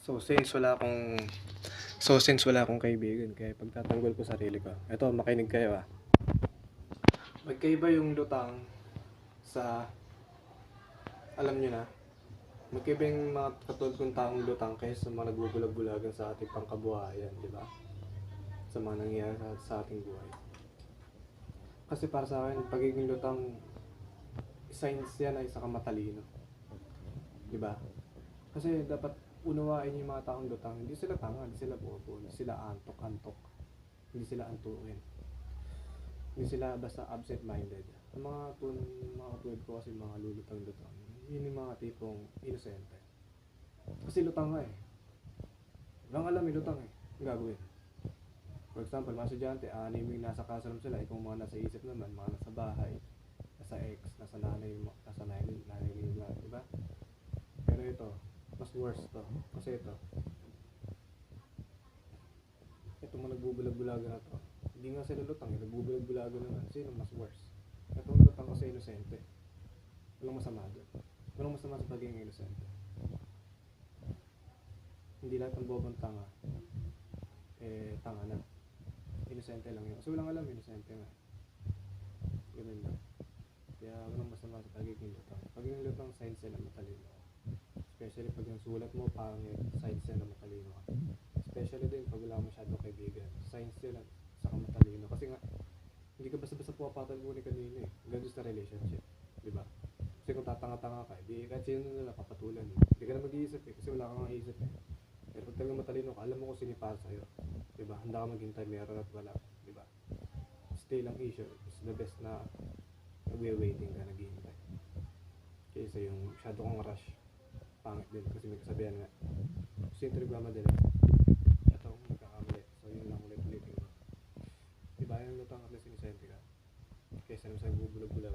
So since wala akong kaibigan, kaya pagtatanggol ko sarili ko. Eto, makinig kayo ah. Magkaiba yung lutang sa, alam nyo na, magkaiba yung mga katulad kong taong lutang kaysa sa mga nagbubulag-bulagan sa ating pangkabuhayan, di ba? Sa mga nangyayari sa ating buhay. Kasi para sa akin, pagiging lutang, signs yan ay isa kang matalino. Di ba? Kasi dapat unawain yung mga taong lutang. Hindi sila tanga, hindi sila bobo, hindi sila antok-antok. Hindi sila antukin. Hindi sila basta absent-minded. Ang mga katulad ko kasi mga lulutang-lutang, yun yung mga tipong inosente. Kasi lutang nga eh. Walang alam yung lutang eh. Ang gagawin. For example, mga estudyante, anim yung nasa classroom sila, kung mga nasa isip naman, mga nasa bahay, nasa ex, nasa nanay nila, di ba? Pero ito, mas worse to. Kasi ito mga nagbubulag-bulagan na to, hindi nga sila lutang, nagbubulag-bulagan naman. Sino mas worse? Itong lutang kasi inosente. Walang masama doon. Walang masama sa pagiging inosente. Hindi lahat ng bobong tanga tanga na. Inosente lang yun. Kasi walang alam, inosente nga. Ganun lang. Kaya walang masama sa pagiging lutang. Pagiging lutang, signs yan na matalino. Especially pag yung sulat mo pangit, signs yan na matalino ka. Especially din pag wala masyadong kaibigan, signs yan na sa matalino. Kasi nga, hindi ka basta-basta pumapatol muna kanina eh. Hanggang sa relationship. Diba? Kasi kung tatanga-tanga ka, di kahit sino nila papatulan eh. Hindi ka na mag-iisip eh, kasi wala kang isip eh. Pero pag talagang matalino ka, alam mo kung sino para sa'yo. Diba? Handa ka maghintay, meron at wala. Diba? Stay lang issue is the best na nagwe-waiting ka, naghihintay. Kaysa yung masyado kang rush. Pangit din kasi may kasabihan nga. Gusto yung nagmamadali. Ito magkakamali. So yun lang ulit-ulitin mo. Diba yung lutang at least inosente ka. Kaysa naman sa bubulog-bulag